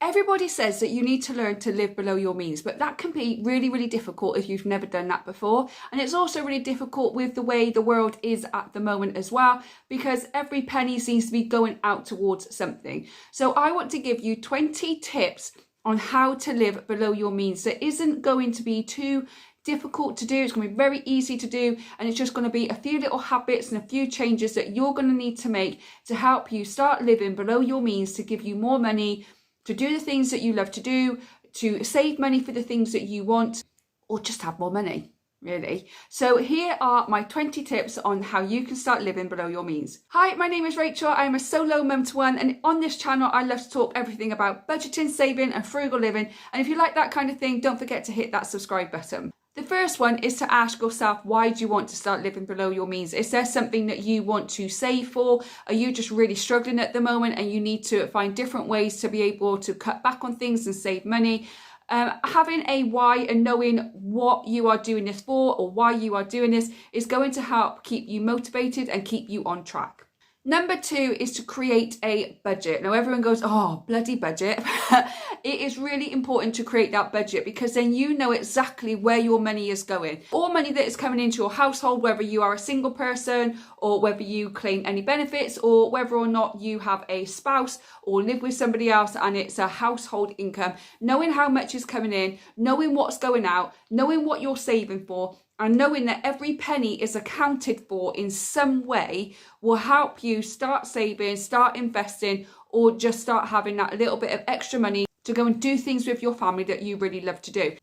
Everybody says that you need to learn to live below your means, but that can be really, really difficult if you've never done that before. And it's also really difficult with the way the world is at the moment as well, because every penny seems to be going out towards something. So I want to give you 20 tips on how to live below your means that isn't going to be too difficult to do. It's going to be very easy to do, and it's just going to be a few little habits and a few changes that you're going to need to make to help you start living below your means, to give you more money, to do the things that you love to do, to save money for the things that you want, or just have more money, really. So here are my 20 tips on how you can start living below your means. Hi, my name is Rachel. I'm a solo mum to one, and on this channel I love to talk everything about budgeting, saving and frugal living. And if you like that kind of thing, don't forget to hit that subscribe button. The first one is to ask yourself, why do you want to start living below your means? Is there something that you want to save for? Are you just really struggling at the moment and you need to find different ways to be able to cut back on things and save money? Having a why and knowing what you are doing this for or why you are doing this is going to help keep you motivated and keep you on track. Number 2 is to create a budget. Now everyone goes, oh, bloody budget. It is really important to create that budget, because then you know exactly where your money is going. All money that is coming into your household, whether you are a single person or whether you claim any benefits or whether or not you have a spouse or live with somebody else and it's a household income, knowing how much is coming in, knowing what's going out, knowing what you're saving for, and knowing that every penny is accounted for in some way will help you start saving, start investing, or just start having that little bit of extra money to go and do things with your family that you really love to do.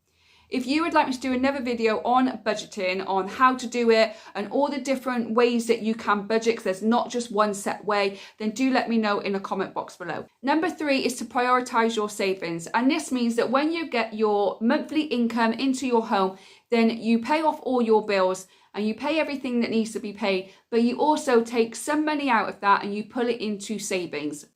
If you would like me to do another video on budgeting, on how to do it and all the different ways that you can budget, because there's not just one set way, then do let me know in the comment box below. Number 3 is to prioritise your savings. And this means that when you get your monthly income into your home, then you pay off all your bills and you pay everything that needs to be paid, but you also take some money out of that and you pull it into savings.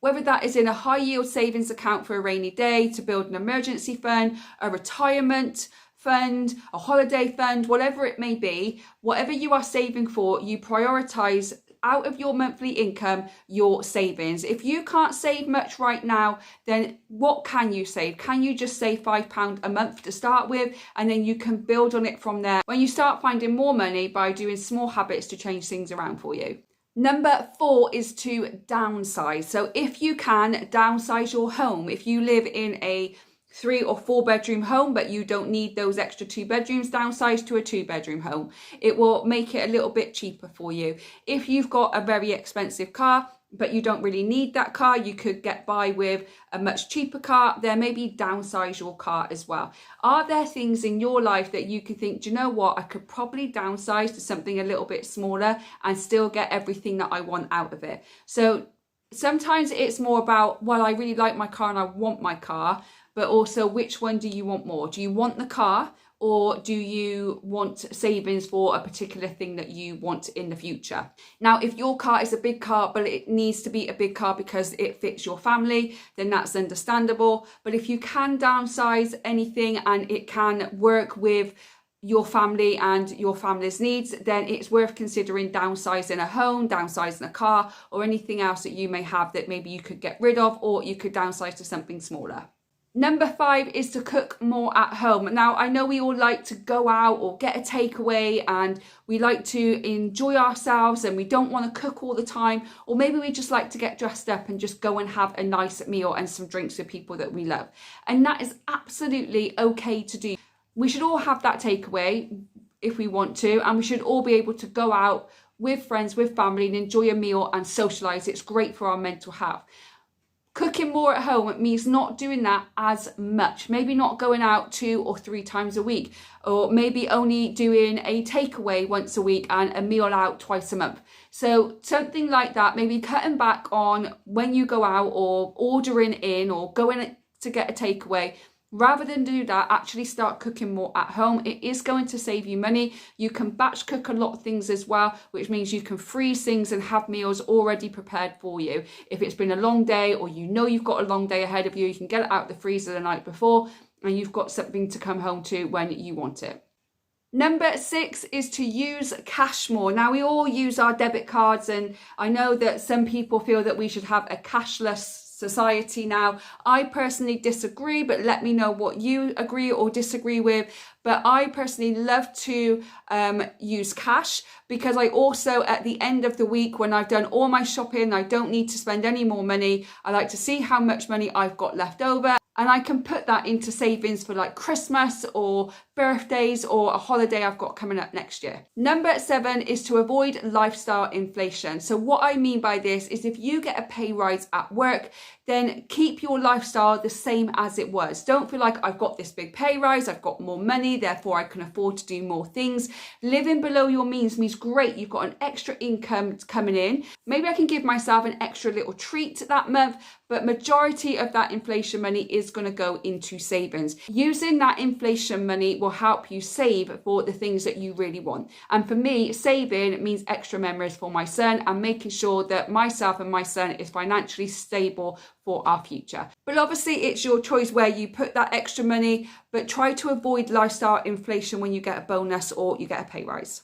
Whether that is in a high yield savings account for a rainy day, to build an emergency fund, a retirement fund, a holiday fund, whatever it may be, whatever you are saving for, you prioritise out of your monthly income your savings. If you can't save much right now, then what can you save? Can you just save £5 a month to start with, and then you can build on it from there when you start finding more money by doing small habits to change things around for you. Number 4 is to downsize. So if you can, downsize your home. If you live in a 3 or 4 bedroom home, but you don't need those extra 2 bedrooms, downsize to a 2 bedroom home. It will make it a little bit cheaper for you. If you've got a very expensive car, but you don't really need that car, you could get by with a much cheaper car, then maybe downsize your car as well. Are there things in your life that you could think, do you know what, I could probably downsize to something a little bit smaller and still get everything that I want out of it? So sometimes it's more about, well, I really like my car and I want my car, but also which one do you want more? Do you want the car, or do you want savings for a particular thing that you want in the future? Now, if your car is a big car, but it needs to be a big car because it fits your family, then that's understandable. But if you can downsize anything and it can work with your family and your family's needs, then it's worth considering downsizing a home, downsizing a car, or anything else that you may have that maybe you could get rid of, or you could downsize to something smaller. Number 5 is to cook more at home. Now, I know we all like to go out or get a takeaway and we like to enjoy ourselves and we don't want to cook all the time, or maybe we just like to get dressed up and just go and have a nice meal and some drinks with people that we love. And that is absolutely okay to do. We should all have that takeaway if we want to, and we should all be able to go out with friends, with family, and enjoy a meal and socialise. It's great for our mental health. Cooking more at home means not doing that as much. Maybe not going out 2 or 3 times a week, or maybe only doing a takeaway once a week and a meal out twice a month. So something like that, maybe cutting back on when you go out or ordering in or going to get a takeaway. Rather than do that, actually start cooking more at home. It is going to save you money. You can batch cook a lot of things as well, which means you can freeze things and have meals already prepared for you. If it's been a long day, or you know you've got a long day ahead of you, you can get it out of the freezer the night before and you've got something to come home to when you want it. Number 6 is to use cash more. Now, we all use our debit cards, and I know that some people feel that we should have a cashless society now. I personally disagree, but let me know what you agree or disagree with. But I personally love to use cash, because I also, at the end of the week, when I've done all my shopping, I don't need to spend any more money. I like to see how much money I've got left over, and I can put that into savings for like Christmas or birthdays or a holiday I've got coming up next year. Number 7 is to avoid lifestyle inflation. So what I mean by this is, if you get a pay rise at work, then keep your lifestyle the same as it was. Don't feel like I've got this big pay rise, I've got more money, therefore I can afford to do more things. Living below your means great, you've got an extra income coming in. Maybe I can give myself an extra little treat that month, but majority of that inflation money is going to go into savings. Using that inflation money will help you save for the things that you really want. And for me, saving means extra memories for my son and making sure that myself and my son is financially stable for our future. But obviously it's your choice where you put that extra money, but try to avoid lifestyle inflation when you get a bonus or you get a pay rise.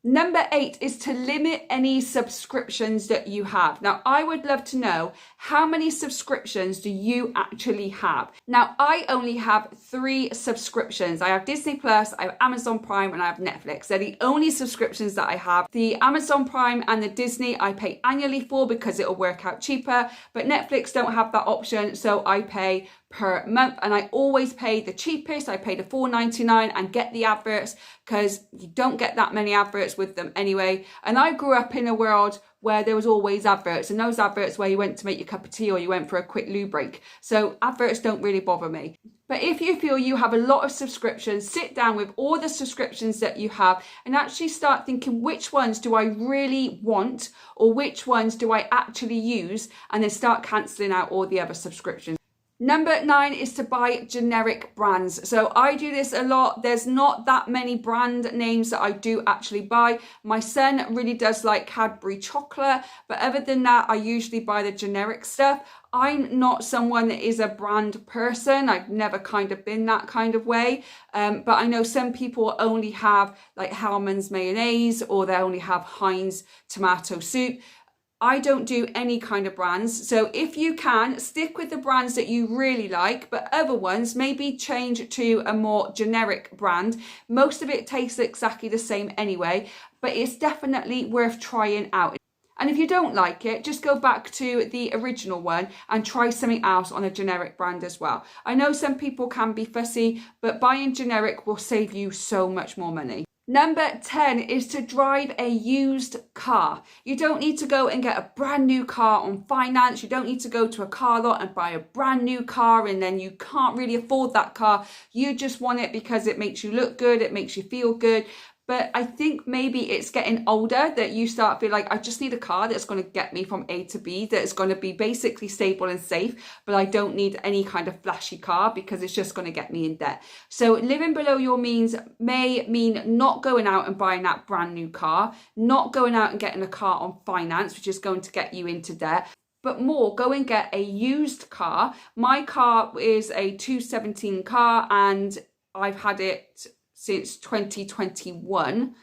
Number 8 is to limit any subscriptions that you have. Now, I would love to know, how many subscriptions do you actually have? Now, I only have 3 subscriptions. I have Disney Plus, I have Amazon Prime, and I have Netflix. They're the only subscriptions that I have. The Amazon Prime and the Disney I pay annually for because it'll work out cheaper, but Netflix don't have that option, so I pay per month, and I always pay the cheapest. I pay the $4.99 and get the adverts, because you don't get that many adverts with them anyway. And I grew up in a world where there was always adverts, and those adverts where you went to make your cup of tea or you went for a quick loo break. So adverts don't really bother me. But if you feel you have a lot of subscriptions, sit down with all the subscriptions that you have and actually start thinking, which ones do I really want, or which ones do I actually use, and then start cancelling out all the other subscriptions. Number 9 is to buy generic brands. So I do this a lot. There's not that many brand names that I do actually buy. My son really does like Cadbury chocolate, but other than that, I usually buy the generic stuff. I'm not someone that is a brand person. I've never kind of been that kind of way. But I know some people only have like Hellmann's mayonnaise, or they only have Heinz tomato soup. I don't do any kind of brands. So if you can, stick with the brands that you really like, but other ones, maybe change to a more generic brand. Most of it tastes exactly the same anyway, but it's definitely worth trying out. And if you don't like it, just go back to the original one and try something else on a generic brand as well. I know some people can be fussy, but buying generic will save you so much more money. Number 10 is to drive a used car. You don't need to go and get a brand new car on finance. You don't need to go to a car lot and buy a brand new car and then you can't really afford that car. You just want it because it makes you look good, it makes you feel good. But I think maybe it's getting older that you start feeling like, I just need a car that's going to get me from A to B, that's going to be basically stable and safe, but I don't need any kind of flashy car because it's just going to get me in debt. So living below your means may mean not going out and buying that brand new car, not going out and getting a car on finance, which is going to get you into debt, but more go and get a used car. My car is a 2017 car and I've had it since 2021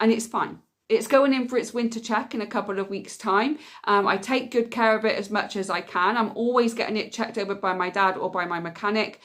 and it's fine. It's going in for its winter check in a couple of weeks' time. I take good care of it as much as I can. I'm always getting it checked over by my dad or by my mechanic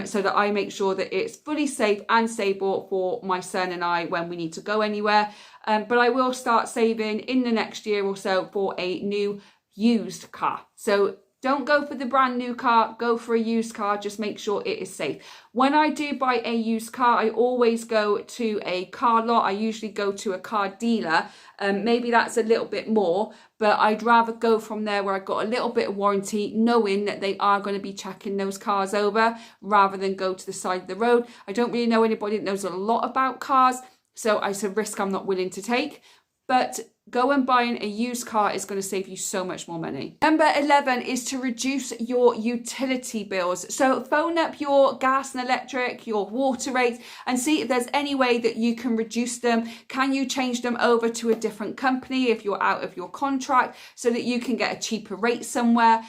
so that I make sure that it's fully safe and stable for my son and I when we need to go anywhere. But I will start saving in the next year or so for a new used car. So don't go for the brand new car, go for a used car, just make sure it is safe. When I do buy a used car, I always go to a car lot. I usually go to a car dealer. Maybe that's a little bit more, but I'd rather go from there where I got a little bit of warranty, knowing that they are going to be checking those cars over, rather than go to the side of the road. I don't really know anybody that knows a lot about cars, so it's a risk I'm not willing to take. But go and buying a used car is going to save you so much more money. Number 11 is to reduce your utility bills. So phone up your gas and electric, your water rates, and see if there's any way that you can reduce them. Can you change them over to a different company if you're out of your contract so that you can get a cheaper rate somewhere?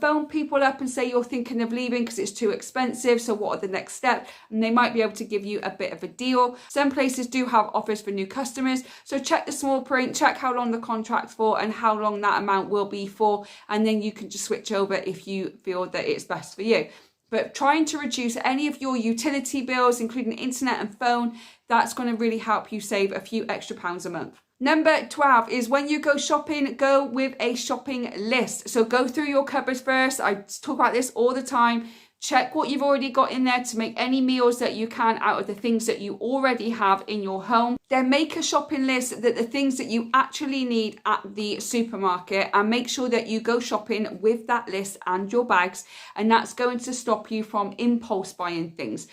Phone people up and say you're thinking of leaving because it's too expensive, so what are the next steps? And they might be able to give you a bit of a deal. Some places do have offers for new customers, so check the small print, check how long the contract's for and how long that amount will be for, and then you can just switch over if you feel that it's best for you. But trying to reduce any of your utility bills, including internet and phone, that's going to really help you save a few extra pounds a month. Number 12 is when you go shopping, go with a shopping list. So go through your cupboards first. I talk about this all the time. Check what you've already got in there to make any meals that you can out of the things that you already have in your home. Then make a shopping list that the things that you actually need at the supermarket, and make sure that you go shopping with that list and your bags, and that's going to stop you from impulse buying things.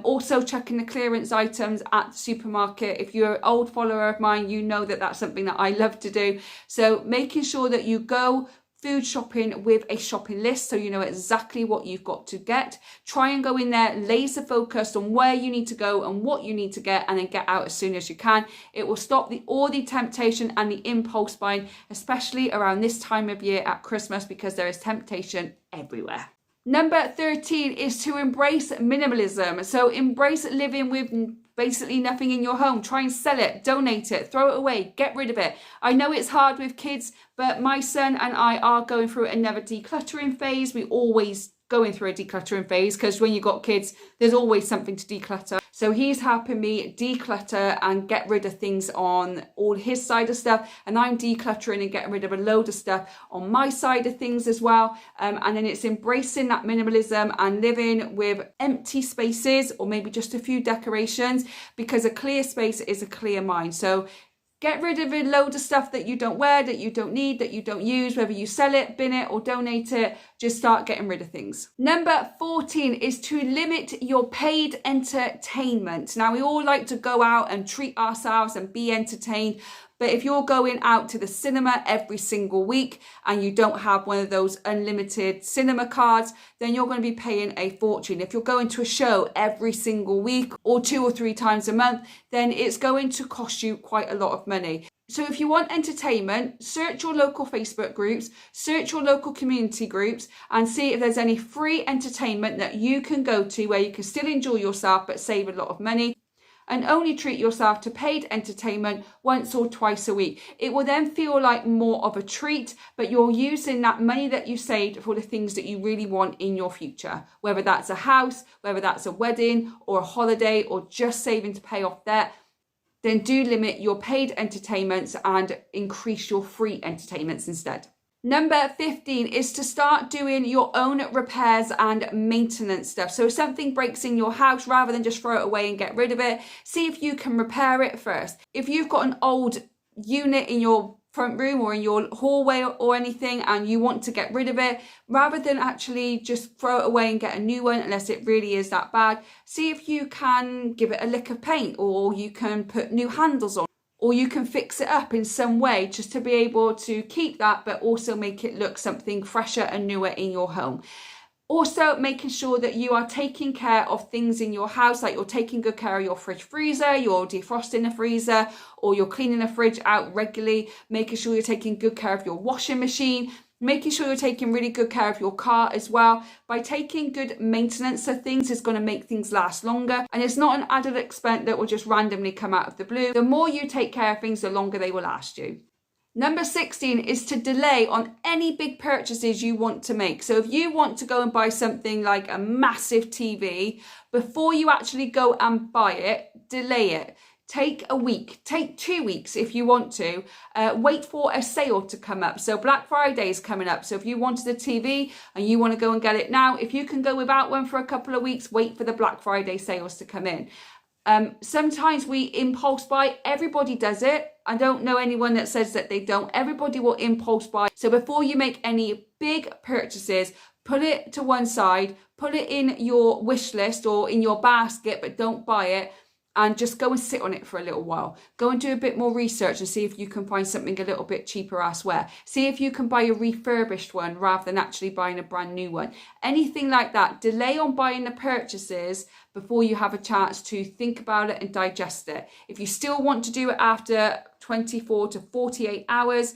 Also checking the clearance items at the supermarket. If you're an old follower of mine, you know that that's something that I love to do. So making sure that you go food shopping with a shopping list so you know exactly what you've got to get. Try and go in there laser focused on where you need to go and what you need to get, and then get out as soon as you can. It will stop all the temptation and the impulse buying, especially around this time of year at Christmas, because there is temptation everywhere. Number 13 is to embrace minimalism. So embrace living with basically nothing in your home. Try and sell it, donate it, throw it away, get rid of it. I know it's hard with kids, but my son and I are going through another decluttering phase. We always going through a decluttering phase because when you've got kids, there's always something to declutter. So he's helping me declutter and get rid of things on all his side of stuff, and I'm decluttering and getting rid of a load of stuff on my side of things as well. And then it's embracing that minimalism and living with empty spaces, or maybe just a few decorations, because a clear space is a clear mind. So get rid of a load of stuff that you don't wear, that you don't need, that you don't use, whether you sell it, bin it, or donate it. Just start getting rid of things. Number 14 is to limit your paid entertainment. Now, we all like to go out and treat ourselves and be entertained. But if you're going out to the cinema every single week and you don't have one of those unlimited cinema cards, then you're going to be paying a fortune. If you're going to a show every single week or 2 or 3 times a month, then it's going to cost you quite a lot of money. So if you want entertainment, search your local Facebook groups, search your local community groups, and see if there's any free entertainment that you can go to where you can still enjoy yourself but save a lot of money. And only treat yourself to paid entertainment once or twice a week. It will then feel like more of a treat, but you're using that money that you saved for the things that you really want in your future. Whether that's a house, whether that's a wedding or a holiday, or just saving to pay off debt, then do limit your paid entertainments and increase your free entertainments instead. Number 15 is to start doing your own repairs and maintenance stuff. So if something breaks in your house, rather than just throw it away and get rid of it, see if you can repair it first. If you've got an old unit in your front room or in your hallway or anything and you want to get rid of it, rather than actually just throw it away and get a new one, unless it really is that bad, see if you can give it a lick of paint, or you can put new handles on, or you can fix it up in some way just to be able to keep that, but also make it look something fresher and newer in your home. Also, making sure that you are taking care of things in your house, like you're taking good care of your fridge freezer, you're defrosting the freezer, or you're cleaning the fridge out regularly, making sure you're taking good care of your washing machine, making sure you're taking really good care of your car as well. By taking good maintenance of things is going to make things last longer, and it's not an added expense that will just randomly come out of the blue. The more you take care of things, the longer they will last you. Number 16 is to delay on any big purchases you want to make. So if you want to go and buy something like a massive TV, before you actually go and buy it, delay it. Take a week, take 2 weeks if you want to. Wait for a sale to come up. So Black Friday is coming up. So if you wanted a TV and you want to go and get it now, if you can go without one for a couple of weeks, wait for the Black Friday sales to come in. Sometimes we impulse buy. Everybody does it. I don't know anyone that says that they don't. Everybody will impulse buy. So before you make any big purchases, put it to one side, put it in your wish list or in your basket, but don't buy it. And just go and sit on it for a little while. Go and do a bit more research and see if you can find something a little bit cheaper elsewhere. See if you can buy a refurbished one rather than actually buying a brand new one. Anything like that. Delay on buying the purchases before you have a chance to think about it and digest it. If you still want to do it after 24 to 48 hours,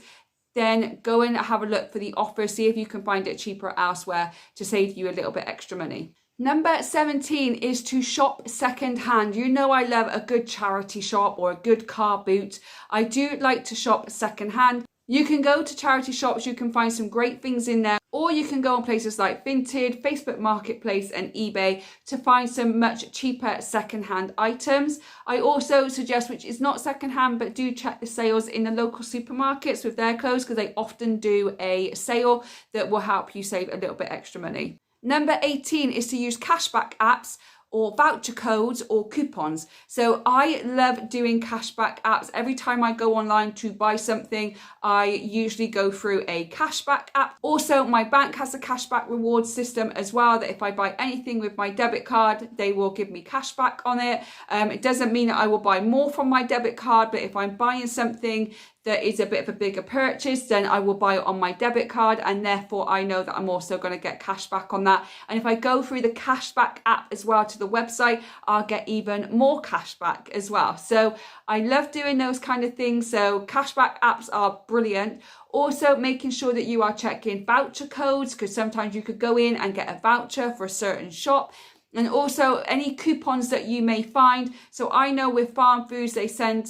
then go and have a look for the offer, see if you can find it cheaper elsewhere to save you a little bit extra money. Number 17 is to shop secondhand. You know I love a good charity shop or a good car boot. I do like to shop secondhand. You can go to charity shops, you can find some great things in there, or you can go on places like Vinted, Facebook Marketplace and eBay to find some much cheaper secondhand items. I also suggest, which is not secondhand, but do check the sales in the local supermarkets with their clothes, because they often do a sale that will help you save a little bit extra money. Number 18 is to use cashback apps or voucher codes or coupons. So I love doing cashback apps. Every time I go online to buy something, I usually go through a cashback app. Also, my bank has a cashback reward system as well, that if I buy anything with my debit card, they will give me cashback on it. It doesn't mean that I will buy more from my debit card, but if I'm buying something that is a bit of a bigger purchase, then I will buy it on my debit card, and therefore I know that I'm also going to get cash back on that. And if I go through the cashback app as well to the website, I'll get even more cash back as well. So I love doing those kind of things. So cashback apps are brilliant. Also making sure that you are checking voucher codes, because sometimes you could go in and get a voucher for a certain shop. And also any coupons that you may find. So I know with Farm Foods, they send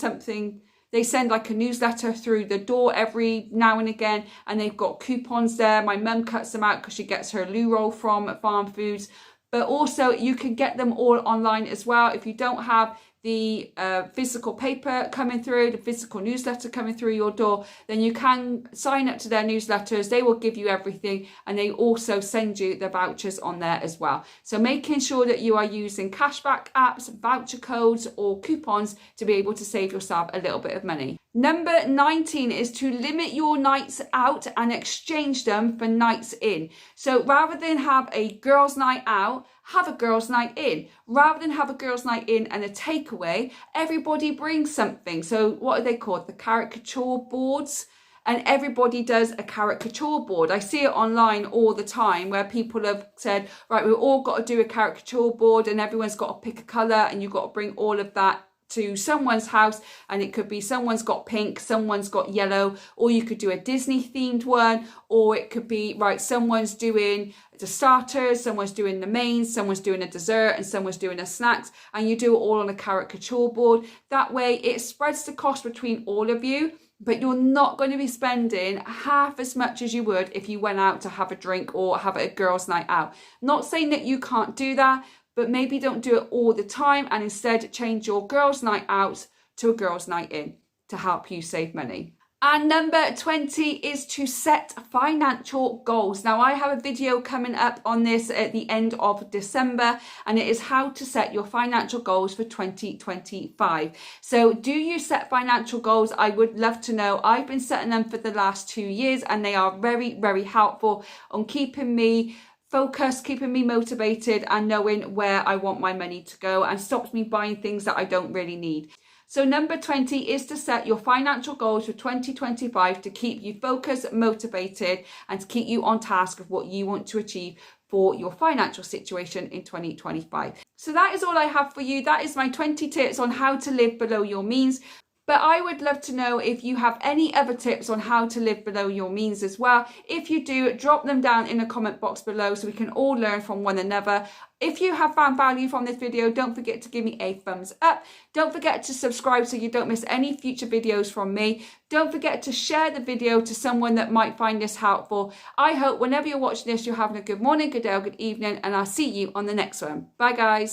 like a newsletter through the door every now and again, and they've got coupons there. My mum cuts them out because she gets her loo roll from Farm Foods. But also you can get them all online as well. If you don't have the physical paper coming through, the physical newsletter coming through your door, then you can sign up to their newsletters. They will give you everything, and they also send you the vouchers on there as well. So making sure that you are using cashback apps, voucher codes or coupons to be able to save yourself a little bit of money. Number 19 is to limit your nights out and exchange them for nights in. So rather than have a girls' night out, have a girls' night in. Rather than have a girls' night in and a takeaway, everybody brings something. So what are they called? The caricature boards. And everybody does a caricature board. I see it online all the time where people have said, right, we've all got to do a caricature board, and everyone's got to pick a colour, and you've got to bring all of that to someone's house, and it could be someone's got pink, someone's got yellow, or you could do a Disney themed one, or it could be, right, someone's doing the starters, someone's doing the mains, someone's doing a dessert, and someone's doing the snacks, and you do it all on a caricature board. That way it spreads the cost between all of you, but you're not going to be spending half as much as you would if you went out to have a drink or have a girls' night out. Not saying that you can't do that, but maybe don't do it all the time, and instead change your girls' night out to a girls' night in to help you save money. And number 20 is to set financial goals. Now, I have a video coming up on this at the end of December, and it is how to set your financial goals for 2025. So do you set financial goals? I would love to know. I've been setting them for the last 2 years, and they are very, very helpful on keeping me focused, keeping me motivated, and knowing where I want my money to go, and stops me buying things that I don't really need. So number 20 is to set your financial goals for 2025 to keep you focused, motivated, and to keep you on task of what you want to achieve for your financial situation in 2025. So that is all I have for you. That is my 20 tips on how to live below your means. But I would love to know if you have any other tips on how to live below your means as well. If you do, drop them down in the comment box below so we can all learn from one another. If you have found value from this video, don't forget to give me a thumbs up. Don't forget to subscribe so you don't miss any future videos from me. Don't forget to share the video to someone that might find this helpful. I hope whenever you're watching this, you're having a good morning, good day, or good evening, and I'll see you on the next one. Bye, guys.